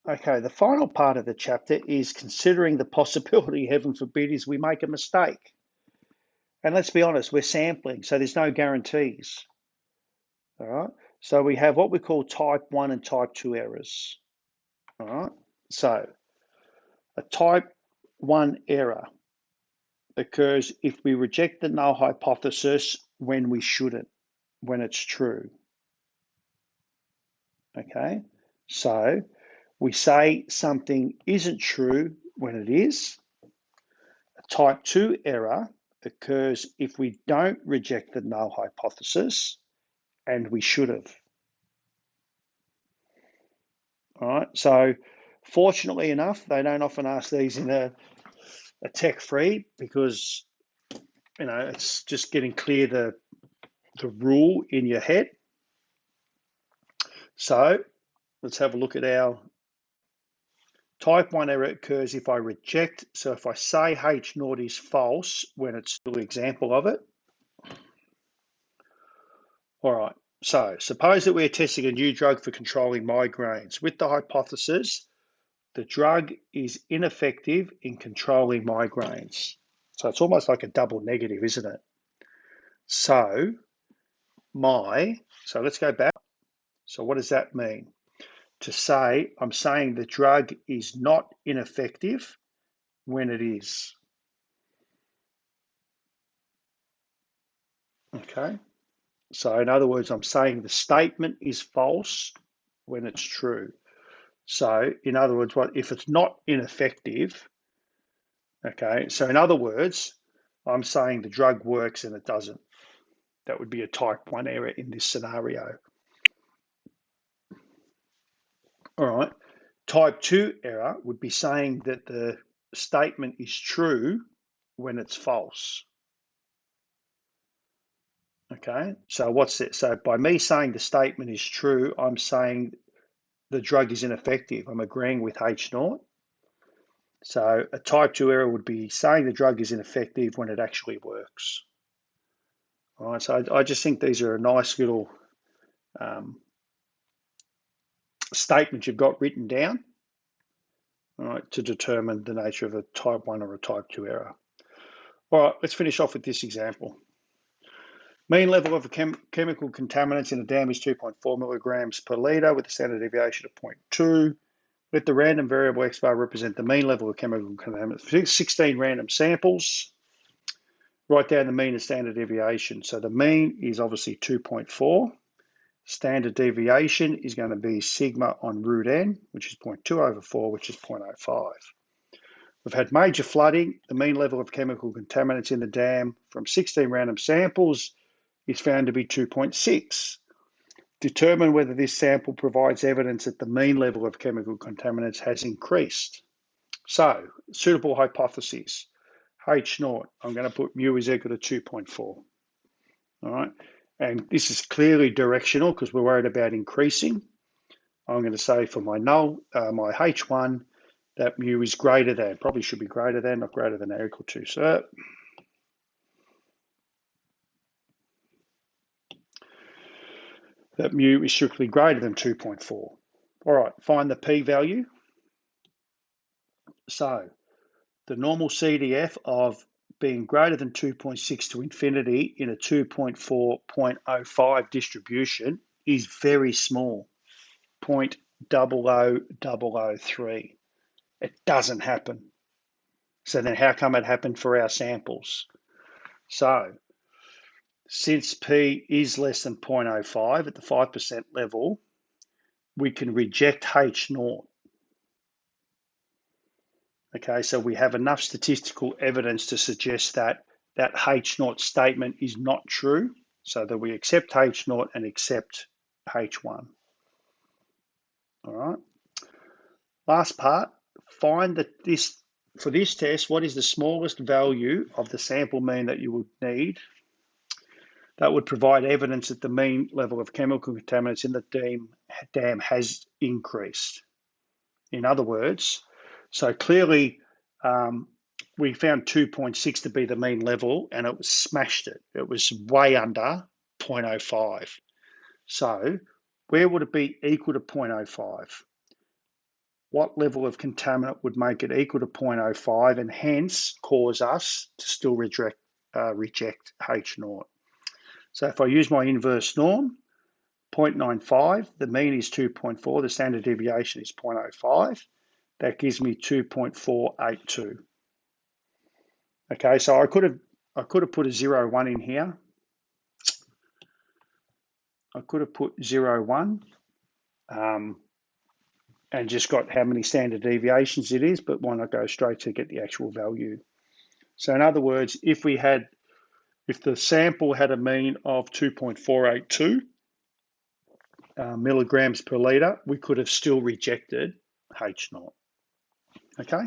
Okay, the final part of the chapter is considering the possibility, heaven forbid, is we make a mistake. And let's be honest, we're sampling, so there's no guarantees. All right. So we have what we call type 1 and type 2 errors. All right. So a type 1 error occurs if we reject the null hypothesis when we shouldn't, when it's true. Okay. So we say something isn't true when it is. A type 2 error occurs if we don't reject the null hypothesis and we should have. All right. So fortunately enough, they don't often ask these in a tech free because it's just getting clear the rule in your head. So let's have a look at our type 1 error occurs if I reject. So if I say H naught is false when it's an example of it. All right. So suppose that we're testing a new drug for controlling migraines with the hypothesis the drug is ineffective in controlling migraines. So it's almost like a double negative, isn't it? So let's go back. So what does that mean? To say, I'm saying the drug is not ineffective when it is. Okay. So in other words, I'm saying the statement is false when it's true. So in other words, if it's not ineffective? Okay. So in other words, I'm saying the drug works and it doesn't. That would be a type 1 error in this scenario. All right. Type 2 error would be saying that the statement is true when it's false. Okay. So what's it? So by me saying the statement is true, I'm saying the drug is ineffective. I'm agreeing with H naught. So a type 2 error would be saying the drug is ineffective when it actually works. All right. So I just think these are a nice little statements you've got written down, all right, to determine the nature of a type 1 or a type 2 error. All right, let's finish off with this example. Mean level of chemical contaminants in a dam is 2.4 milligrams per litre with a standard deviation of 0.2. Let the random variable x bar represent the mean level of chemical contaminants. 16 random samples. Write down the mean and standard deviation. So the mean is obviously 2.4. Standard deviation is going to be sigma on root n, which is 0.2 over 4, which is 0.05. We've had major flooding. The mean level of chemical contaminants in the dam from 16 random samples is found to be 2.6. Determine whether this sample provides evidence that the mean level of chemical contaminants has increased. So, suitable hypotheses. H naught, I'm going to put mu is equal to 2.4. All right. And this is clearly directional because we're worried about increasing. I'm going to say for my null, my H1, that mu is greater than, probably should be greater than, not greater than or equal to. So that mu is strictly greater than 2.4. All right, find the p-value. So the normal CDF of being greater than 2.6 to infinity in a 2.4 0.05 distribution is very small, 0.00003. It doesn't happen. So then how come it happened for our samples? So since P is less than 0.05 at the 5% level, we can reject H naught. Okay, so we have enough statistical evidence to suggest that that H naught statement is not true, so that we accept H naught and accept H1. All right. Last part, find that for this test, what is the smallest value of the sample mean that you would need that would provide evidence that the mean level of chemical contaminants in the dam has increased. In other words, so clearly we found 2.6 to be the mean level and it was smashed it. It was way under 0.05. So where would it be equal to 0.05? what level of contaminant would make it equal to 0.05 and hence cause us to still reject H0. So if I use my inverse norm, 0.95, the mean is 2.4, the standard deviation is 0.05. That gives me 2.482. Okay, so I could have put a 0.1 in here. I could have put 0.1 and just got how many standard deviations it is, but why not go straight to get the actual value? So in other words, if the sample had a mean of 2.482 milligrams per litre, we could have still rejected H0. Okay,